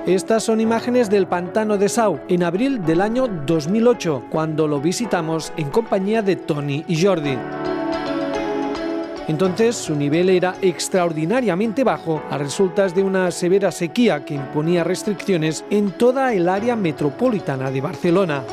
Estas son imágenes del pantano de Sau en abril del año 2008, cuando lo visitamos en compañía de Toni y Jordi. Entonces su nivel era extraordinariamente bajo a resultas de una severa sequía que imponía restricciones en toda el área metropolitana de Barcelona.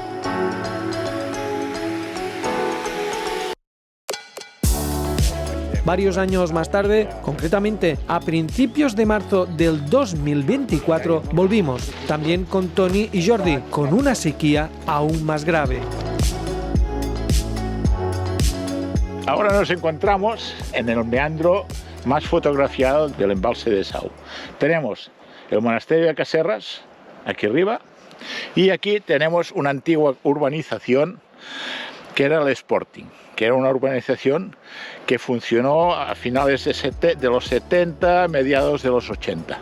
Varios años más tarde, concretamente a principios de marzo del 2024, volvimos, también con Toni y Jordi, con una sequía aún más grave. Ahora nos encontramos en el meandro más fotografiado del embalse de Sau. Tenemos el monasterio de Caserras, aquí arriba, y aquí tenemos una antigua urbanización que era el Sporting, que era una urbanización que funcionó a finales de los 70, mediados de los 80,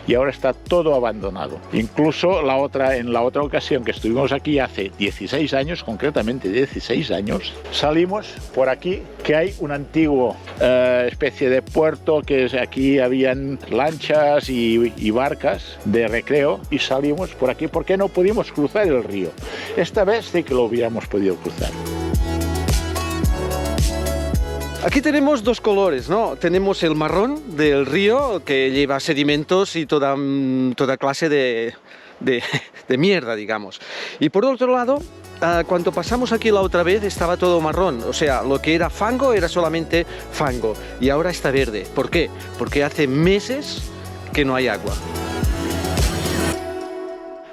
y ahora está todo abandonado. Incluso en la otra ocasión que estuvimos aquí hace 16 años, concretamente 16 años, salimos por aquí, que hay un antiguo especie de puerto, que aquí habían lanchas y barcas de recreo, y salimos por aquí porque no pudimos cruzar el río. Esta vez sí que lo hubiéramos podido cruzar. Aquí tenemos dos colores, ¿no? Tenemos el marrón del río, que lleva sedimentos y toda clase de mierda, digamos. Y por otro lado, cuando pasamos aquí la otra vez estaba todo marrón, o sea, lo que era fango era solamente fango, y ahora está verde. ¿Por qué? Porque hace meses que no hay agua.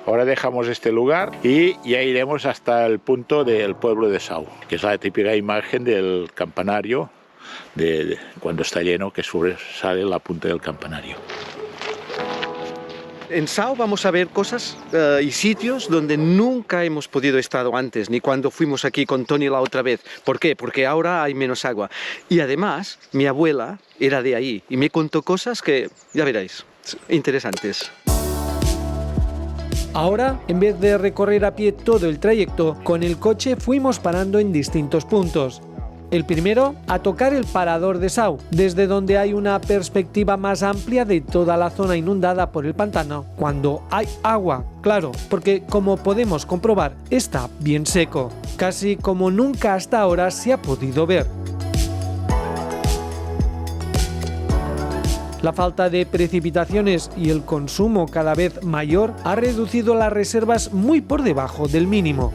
Ahora dejamos este lugar y ya iremos hasta el punto del pueblo de Sau, que es la típica imagen del campanario de cuando está lleno, que sobresale la punta del campanario. En Sau vamos a ver cosas y sitios donde nunca hemos podido estar antes, ni cuando fuimos aquí con Toni la otra vez. ¿Por qué? Porque ahora hay menos agua. Y además, mi abuela era de ahí y me contó cosas que, ya veréis, interesantes. Ahora, en vez de recorrer a pie todo el trayecto, con el coche fuimos parando en distintos puntos. El primero, a tocar el parador de Sau, desde donde hay una perspectiva más amplia de toda la zona inundada por el pantano, cuando hay agua, claro, porque como podemos comprobar, está bien seco, casi como nunca hasta ahora se ha podido ver. La falta de precipitaciones y el consumo cada vez mayor ha reducido las reservas muy por debajo del mínimo.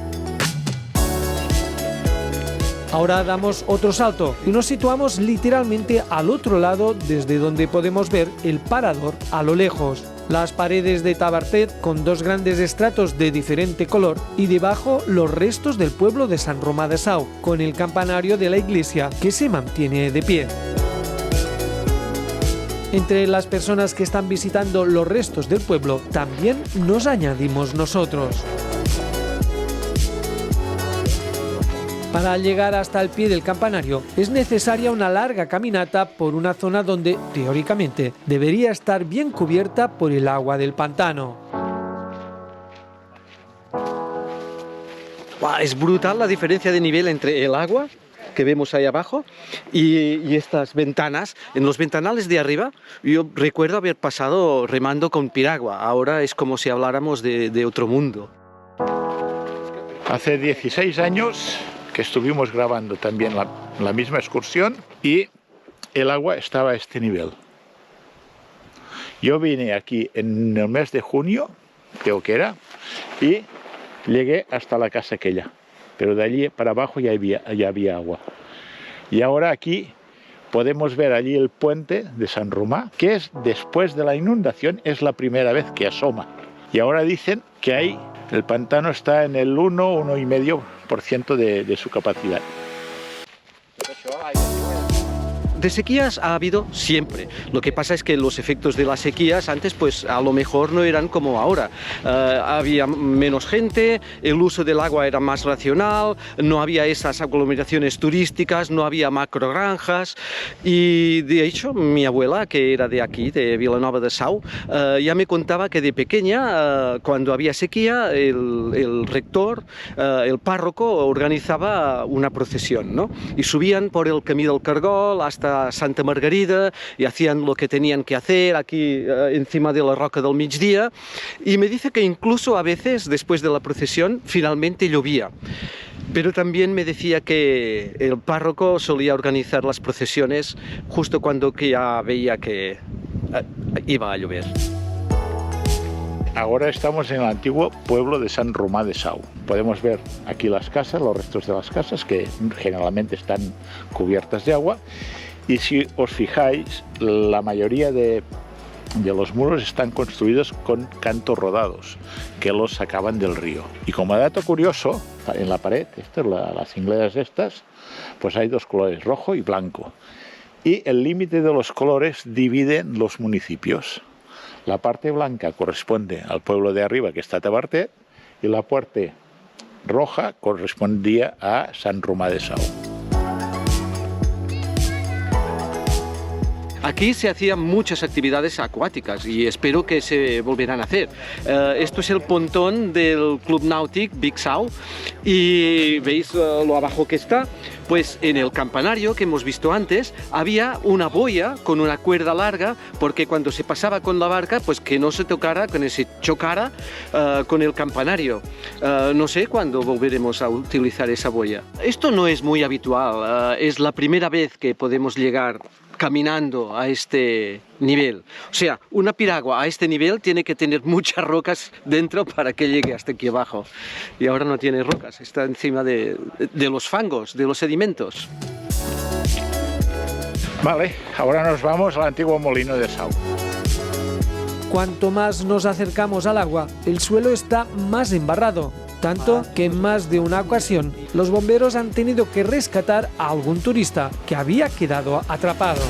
Ahora damos otro salto y nos situamos literalmente al otro lado, desde donde podemos ver el parador a lo lejos. Las paredes de Tavertet con dos grandes estratos de diferente color y debajo los restos del pueblo de Sant Romà de Sau, con el campanario de la iglesia que se mantiene de pie. Entre las personas que están visitando los restos del pueblo también nos añadimos nosotros. Para llegar hasta el pie del campanario es necesaria una larga caminata por una zona donde, teóricamente, debería estar bien cubierta por el agua del pantano. Es brutal la diferencia de nivel entre el agua que vemos ahí abajo y estas ventanas. En los ventanales de arriba yo recuerdo haber pasado remando con piragua. Ahora es como si habláramos de otro mundo. Hace 16 años que estuvimos grabando también la misma excursión y el agua estaba a este nivel. Yo vine aquí en el mes de junio, creo que era, y llegué hasta la casa aquella, pero de allí para abajo ya había agua. Y ahora aquí podemos ver allí el puente de Sant Romà, que es después de la inundación, es la primera vez que asoma. Y ahora dicen que ahí el pantano está en el 1,5% de su capacidad. De sequías ha habido siempre. Lo que pasa es que los efectos de las sequías antes pues a lo mejor no eran como ahora. Había menos gente, el uso del agua era más racional, no había esas aglomeraciones turísticas, no había macrogranjas y de hecho mi abuela, que era de aquí, de Vilanova de Sau, ya me contaba que de pequeña cuando había sequía el rector, el párroco organizaba una procesión, ¿no? Y subían por el camí del Cargol hasta hasta Santa Margarida y hacían lo que tenían que hacer aquí encima de la roca del Migdia, y me dice que incluso a veces después de la procesión finalmente llovía. Pero también me decía que el párroco solía organizar las procesiones justo cuando que ya veía que iba a llover. Ahora estamos en el antiguo pueblo de Sant Romà de Sau. Podemos ver aquí las casas, los restos de las casas, que generalmente están cubiertas de agua. Y si os fijáis, la mayoría de los muros están construidos con cantos rodados, que los sacaban del río. Y como dato curioso, en la pared, las ingleses estas, pues hay dos colores, rojo y blanco. Y el límite de los colores dividen los municipios. La parte blanca corresponde al pueblo de arriba, que está Tabartet, y la parte roja correspondía a Sant Romà de Sau. Aquí se hacían muchas actividades acuáticas y espero que se volverán a hacer. Esto es el pontón del Club Nàutic Vic Sau y veis lo abajo que está. Pues en el campanario que hemos visto antes había una boya con una cuerda larga, porque cuando se pasaba con la barca, pues que no se tocara, que no se chocara con el campanario. No sé cuándo volveremos a utilizar esa boya. Esto no es muy habitual, es la primera vez que podemos llegar caminando a este nivel. O sea, una piragua a este nivel tiene que tener muchas rocas dentro para que llegue hasta aquí abajo. Y ahora no tiene rocas, está encima de los fangos, de los sedimentos. Vale, ahora nos vamos al antiguo molino de Sau. Cuanto más nos acercamos al agua, el suelo está más embarrado, tanto que en más de una ocasión los bomberos han tenido que rescatar a algún turista que había quedado atrapado.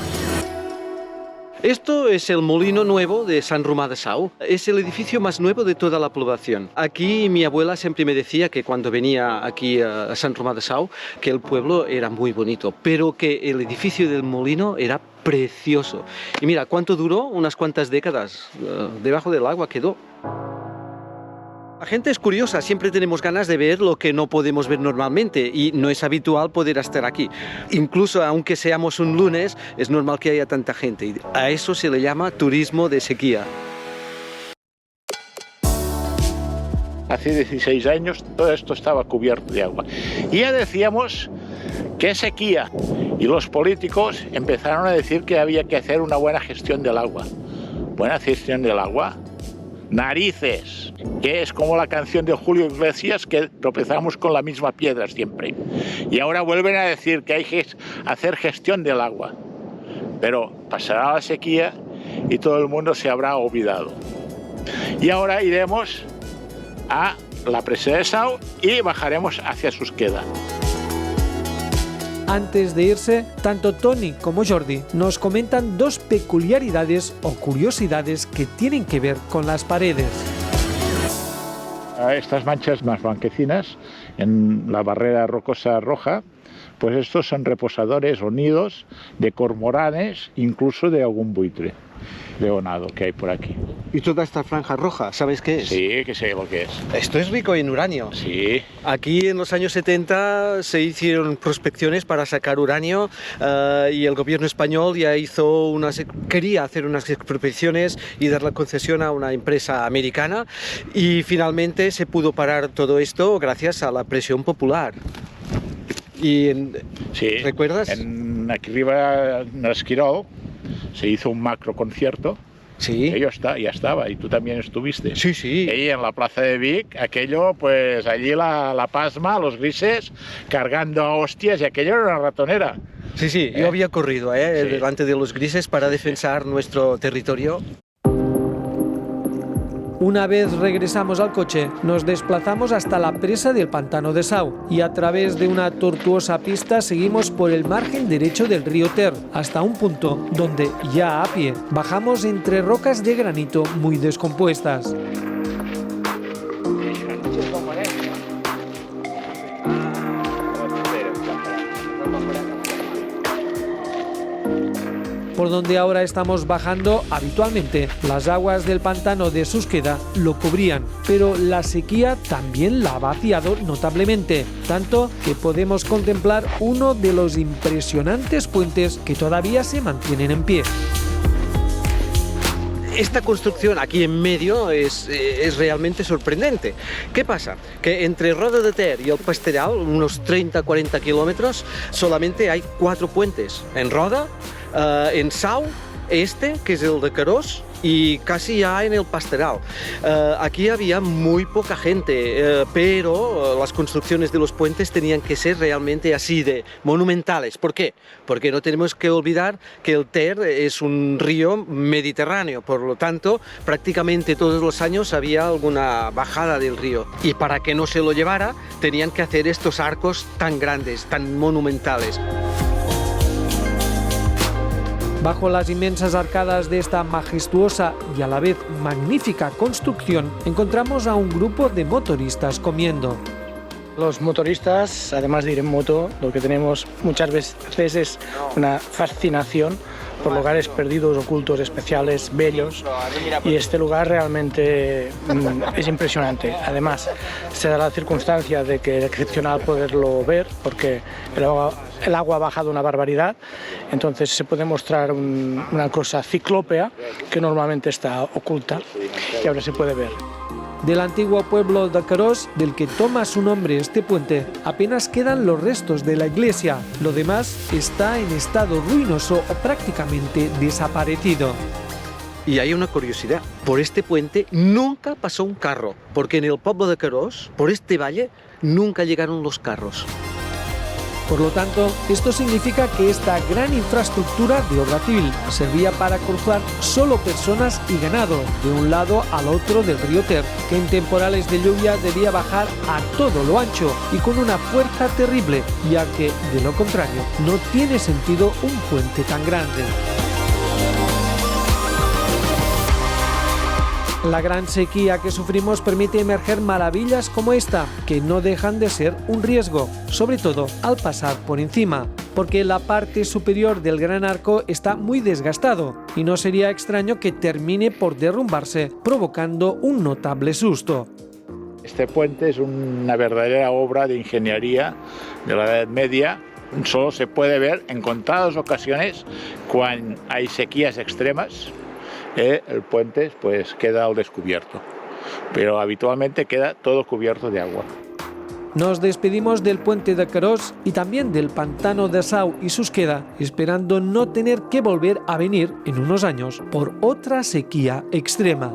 Esto es el molino nuevo de Sant Romà de Sau. Es el edificio más nuevo de toda la población. Aquí mi abuela siempre me decía que cuando venía aquí a Sant Romà de Sau, que el pueblo era muy bonito, pero que el edificio del molino era precioso. Y mira, ¿cuánto duró? Unas cuantas décadas. Debajo del agua quedó. La gente es curiosa, siempre tenemos ganas de ver lo que no podemos ver normalmente y no es habitual poder estar aquí. Incluso aunque seamos un lunes, es normal que haya tanta gente y a eso se le llama turismo de sequía. Hace 16 años todo esto estaba cubierto de agua. Y ya decíamos que sequía y los políticos empezaron a decir que había que hacer una buena gestión del agua. ¿Buena gestión del agua? Narices, que es como la canción de Julio Iglesias, que tropezamos con la misma piedra siempre. Y ahora vuelven a decir que hay que hacer gestión del agua. Pero pasará la sequía y todo el mundo se habrá olvidado. Y ahora iremos a la presa de Sau y bajaremos hacia Susqueda. Antes de irse, tanto Toni como Jordi nos comentan dos peculiaridades o curiosidades que tienen que ver con las paredes. Estas manchas más blanquecinas en la barrera rocosa roja, pues estos son reposadores o nidos de cormoranes, incluso de algún buitre leonado que hay por aquí. ¿Y toda esta franja roja, sabes qué es? Sí, que sé lo que es. Esto es rico en uranio. Sí. Aquí en los años 70 se hicieron prospecciones para sacar uranio y el gobierno español ya quería hacer unas prospecciones y dar la concesión a una empresa americana y finalmente se pudo parar todo esto gracias a la presión popular. Sí, ¿recuerdas? Aquí arriba en Esquirol se hizo un macro concierto. Sí. Ya estaba, y tú también estuviste. Sí, sí. Y en la plaza de Vic, aquello, pues allí la pasma, los grises, cargando a hostias, y aquello era una ratonera. Sí, sí, yo había corrido Sí. delante de los grises para defensar nuestro territorio. Una vez regresamos al coche, nos desplazamos hasta la presa del pantano de Sau y a través de una tortuosa pista seguimos por el margen derecho del río Ter hasta un punto donde, ya a pie, bajamos entre rocas de granito muy descompuestas. Por por donde ahora estamos bajando habitualmente. Las aguas del pantano de Susqueda lo cubrían, pero la sequía también la ha vaciado notablemente, tanto que podemos contemplar uno de los impresionantes puentes que todavía se mantienen en pie. Esta construcción aquí en medio es realmente sorprendente. ¿Qué pasa? Que entre Roda de Ter y el Pasteral, unos 30-40 kilómetros, solamente hay 4 puentes. En Roda, en Sau, que es el de Querós, y casi ya en el Pasteral. Aquí había muy poca gente, pero las construcciones de los puentes tenían que ser realmente así de monumentales. ¿Por qué? Porque no tenemos que olvidar que el Ter es un río mediterráneo, por lo tanto prácticamente todos los años había alguna bajada del río, y para que no se lo llevara tenían que hacer estos arcos tan grandes, tan monumentales. Bajo las inmensas arcadas de esta majestuosa y a la vez magnífica construcción, encontramos a un grupo de motoristas comiendo. Los motoristas, además de ir en moto, lo que tenemos muchas veces es una fascinación por lugares perdidos, ocultos, especiales, bellos, y este lugar realmente es impresionante. Además, se da la circunstancia de que es excepcional poderlo ver, porque el agua ha bajado una barbaridad, entonces se puede mostrar una cosa ciclópea que normalmente está oculta y ahora se puede ver. Del antiguo pueblo de Querós, del que toma su nombre este puente, apenas quedan los restos de la iglesia. Lo demás está en estado ruinoso o prácticamente desaparecido. Y hay una curiosidad, por este puente nunca pasó un carro, porque en el pueblo de Querós, por este valle, nunca llegaron los carros. Por lo tanto, esto significa que esta gran infraestructura de obra civil servía para cruzar solo personas y ganado de un lado al otro del río Ter, que en temporales de lluvia debía bajar a todo lo ancho y con una fuerza terrible, ya que, de lo contrario, no tiene sentido un puente tan grande. La gran sequía que sufrimos permite emerger maravillas como esta, que no dejan de ser un riesgo, sobre todo al pasar por encima, porque la parte superior del gran arco está muy desgastado y no sería extraño que termine por derrumbarse, provocando un notable susto. Este puente es una verdadera obra de ingeniería de la Edad Media. Solo se puede ver en contadas ocasiones cuando hay sequías extremas. El puente pues queda al descubierto, pero habitualmente queda todo cubierto de agua. Nos despedimos del puente de Querós y también del pantano de Sau y Susqueda, esperando no tener que volver a venir en unos años por otra sequía extrema.